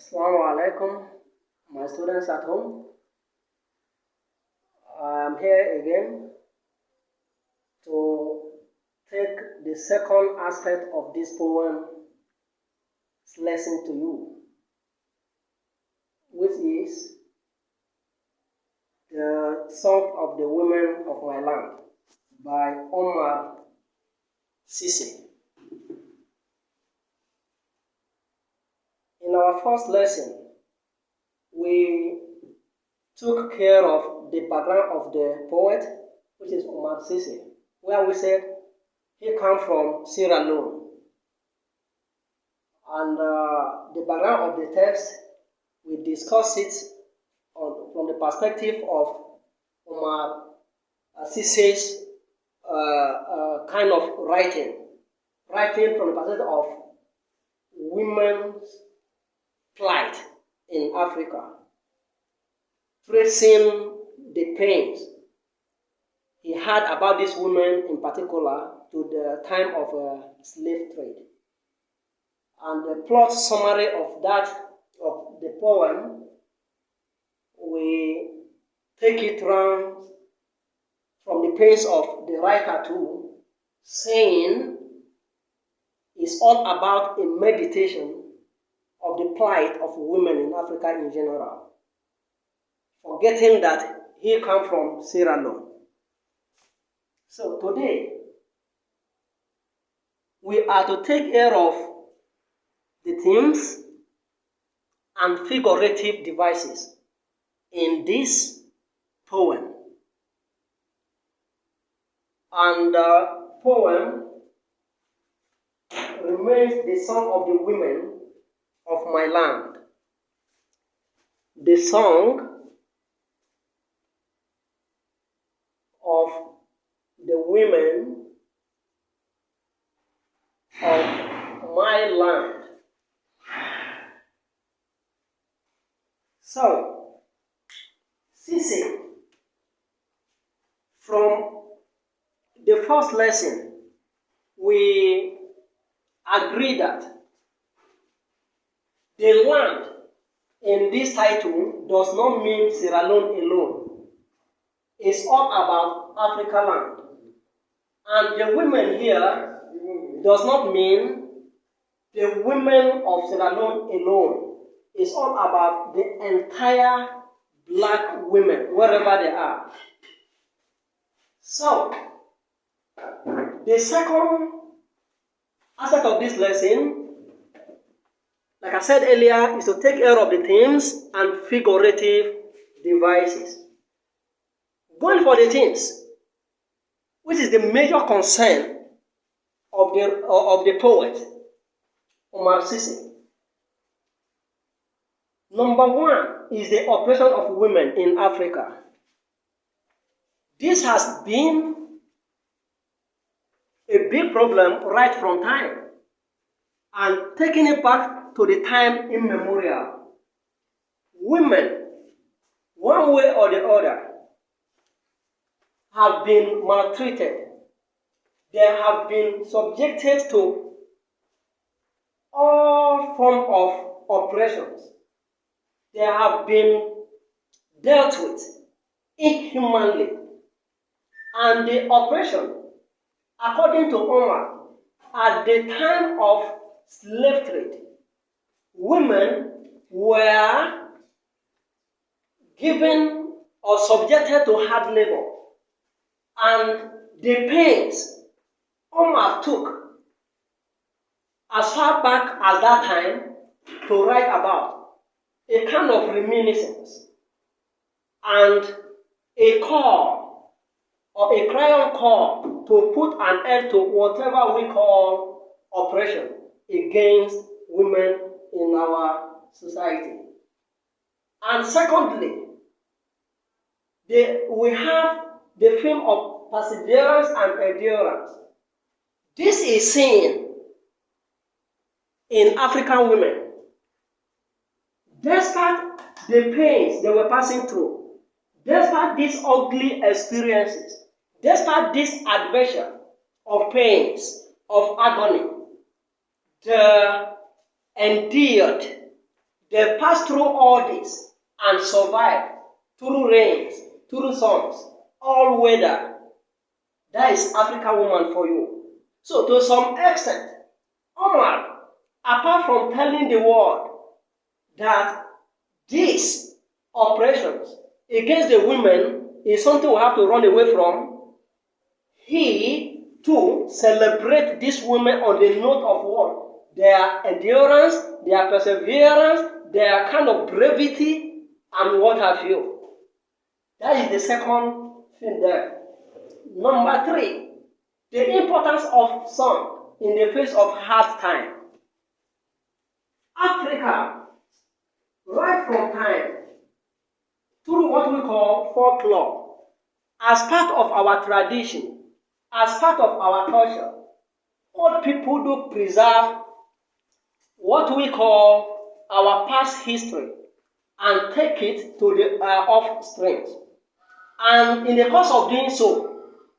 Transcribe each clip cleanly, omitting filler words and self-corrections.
Assalamu alaikum, my students at home. I'm here again to take the second aspect of this poem lesson to you, which is the Song of the Women of My Land by Omar Sisi. In our first lesson, we took care of the background of the poet, which is Omar Sisi, where we said he came from Sierra Leone. And the background of the text, we discussed it from the perspective of Omar Sisi's kind of writing from the perspective of women's plight in Africa, tracing the pains he had about these women in particular to the time of slave trade. And the plot summary of the poem, we take it round from the pains of the writer too, saying it's all about a meditation of the plight of women in Africa in general, forgetting that he comes from Sierra Leone. So today, we are to take care of the themes and figurative devices in this poem. And the poem remains the song of the women of my land. The song of the women of my land. So, Sisi, from the first lesson, we agree that the land in this title does not mean Sierra Leone alone. It's all about Africa land. And the women here does not mean the women of Sierra Leone alone. It's all about the entire black women, wherever they are. So, the second aspect of this lesson, like I said earlier, is to take care of the themes and figurative devices. Going for the themes, which is the major concern of the poet, Omar Sisi. Number one is the oppression of women in Africa. This has been a big problem right from time, and taking it back to the time immemorial. Women, one way or the other, have been maltreated. They have been subjected to all forms of oppressions. They have been dealt with inhumanly. And the oppression, according to Omar, at the time of slave trade, women were given or subjected to hard labor. And the pains Omar took as far back as that time to write about a kind of reminiscence and a call or a crying call to put an end to whatever we call oppression against women in our society. And secondly, we have the theme of perseverance and endurance. This is seen in African women. Despite the pains they were passing through, despite these ugly experiences, despite this adventure of pains, of agony, they endured, They passed through all this and survived through rains, through suns, all weather. That is African woman for you. So to some extent, Omar, apart from telling the world that these oppressions against the women is something we have to run away from, he too celebrates these women on the note of what? Their endurance, their perseverance, their kind of brevity, and what have you. That is the second thing there. Number 3, the importance of song in the face of hard time. Africa, right from time, through what we call folklore, as part of our tradition, as part of our culture, old people do preserve what we call our past history and take it to the offspring. And in the course of doing so,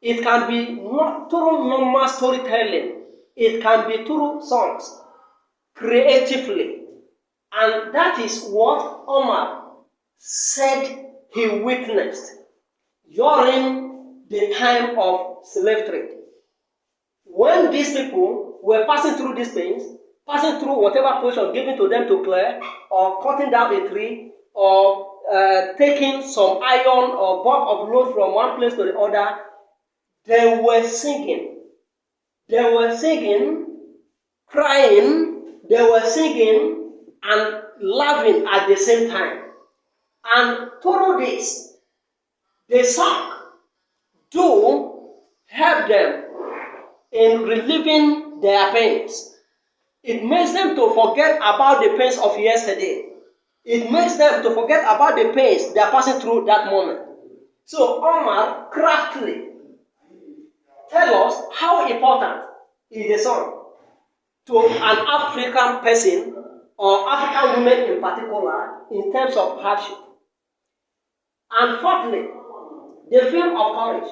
it can be not through normal storytelling, it can be through songs, creatively. And that is what Omar said he witnessed during the time of slave trade. When these people were passing through these things, passing through whatever portion given to them to clear, or cutting down a tree, or taking some iron or bulk of load from one place to the other, they were singing. They were singing, crying, they were singing and laughing at the same time. And through this, the song do help them in relieving their pains. It makes them to forget about the pains of yesterday. It makes them to forget about the pains they are passing through that moment. So Omar craftily tell us how important is the song to an African person or African women in particular in terms of hardship. And fourthly, the film of courage.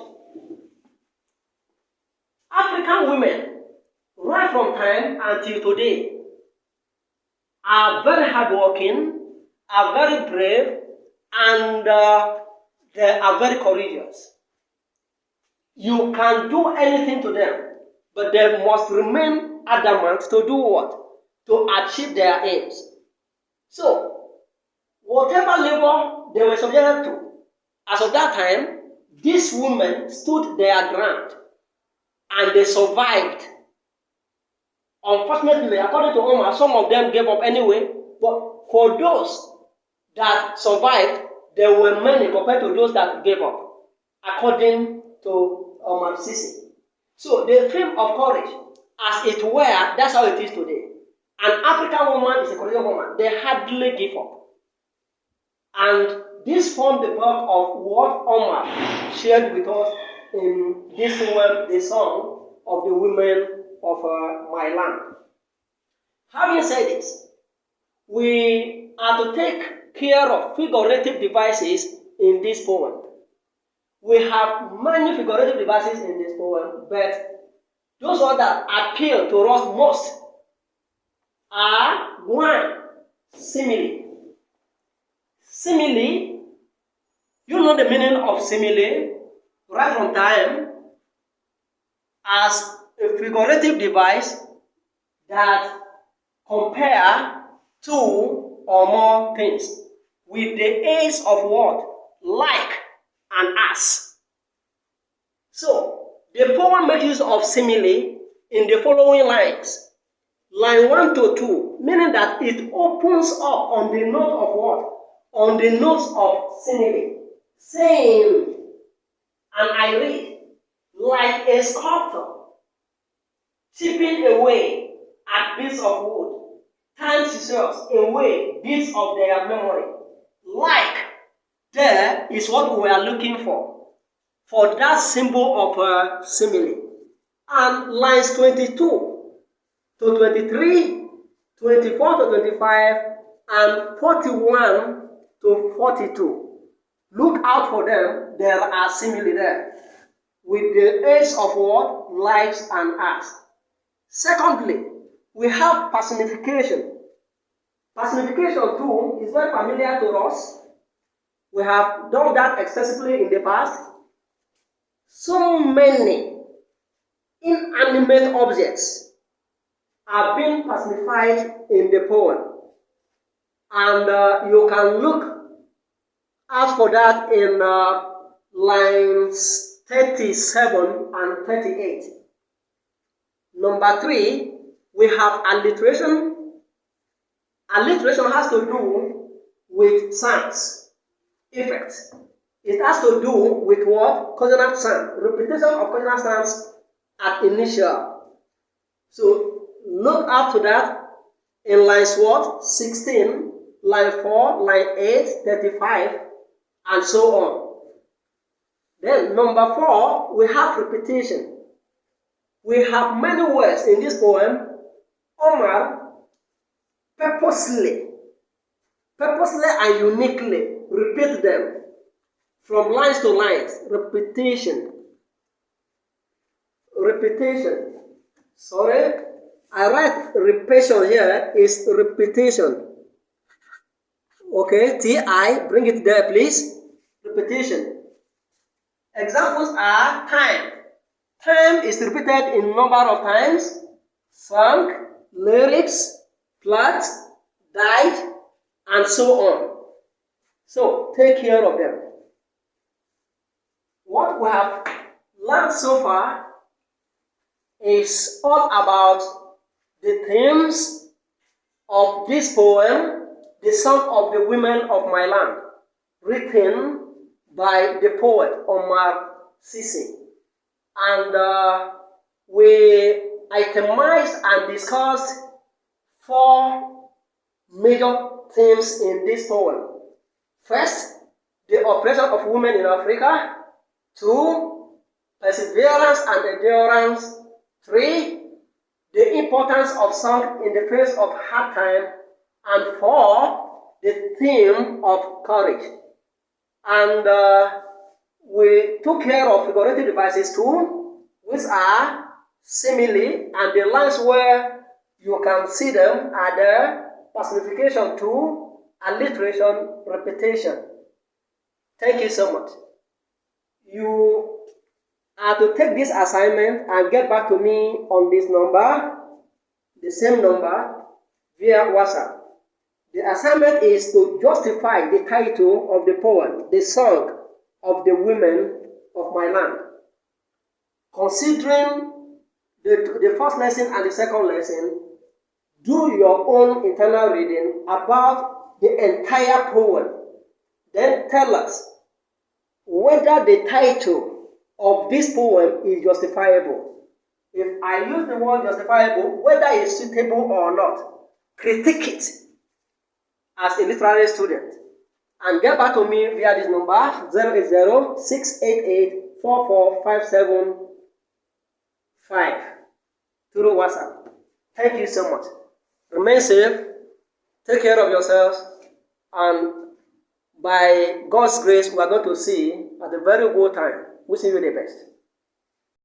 African women, right from time until today, are very hardworking, are very brave, and they are very courageous. You can do anything to them, but they must remain adamant to do what? To achieve their aims. So, whatever labor they were subjected to, as of that time, these women stood their ground and they survived. Unfortunately, according to Omar, some of them gave up anyway, but for those that survived, there were many compared to those that gave up, according to Omar Sisi. So the theme of courage, as it were, that's how it is today. An African woman is a courageous woman. They hardly give up. And this formed the bulk of what Omar shared with us in this poem, the song of the women of my land. Having said this, we are to take care of figurative devices in this poem. We have many figurative devices in this poem, but those ones that appeal to us most are 1, simile. Simile, you know the meaning of simile right from time as a figurative device that compare two or more things with the aids of what? Like and as. So, the poem makes use of simile in the following lines. Line 1 to 2, meaning that it opens up on the note of what? On the notes of simile, saying, and I read, like a sculptor chipping away at bits of wood, time scissors away bits of their memory. Like, there is what we are looking for that symbol of simile. And lines 22 to 23, 24 to 25, and 41 to 42. Look out for them, there are simile there, with the aids of what? Likes and as. Secondly, we have personification. Personification too is very familiar to us. We have done that extensively in the past. So many inanimate objects are being personified in the poem. And you can look out for that in lines 37 and 38. Number 3, we have alliteration. Alliteration has to do with sounds, effects. It has to do with what? Consonant sound, repetition of consonant sounds at initial. So look out to that in lines what? 16, line 4, line 8, 35, and so on. Then number 4, we have repetition. We have many words in this poem. Omar purposely and uniquely repeat them from lines to lines. Repetition. Sorry, I write repetition here is repetition. Okay, T-I, bring it there please. Repetition. Examples are time. Time is repeated in number of times. Song, lyrics, plot, died, and so on. So take care of them. What we have learned so far is all about the themes of this poem, The Song of the Women of My Land, written by the poet Omar Sisi. And we itemized and discussed 4 major themes in this poem. First, the oppression of women in Africa. 2, perseverance and endurance. 3, the importance of song in the face of hard time. And 4, the theme of courage. And we took care of figurative devices too, which are simile, and the lines where you can see them are the personification too, alliteration, repetition. Thank you so much. You are to take this assignment and get back to me on this number, the same number, via WhatsApp. The assignment is to justify the title of the poem, The Song of the Women of My Land. Considering the first lesson and the second lesson, do your own internal reading about the entire poem. Then tell us whether the title of this poem is justifiable. If I use the word justifiable, whether it's suitable or not, critique it as a literary student. And get back to me via this number 080-688-44575 through WhatsApp. Thank you so much. Remain safe, take care of yourselves, and by God's grace, we are going to see at a very good time. Wishing you the best.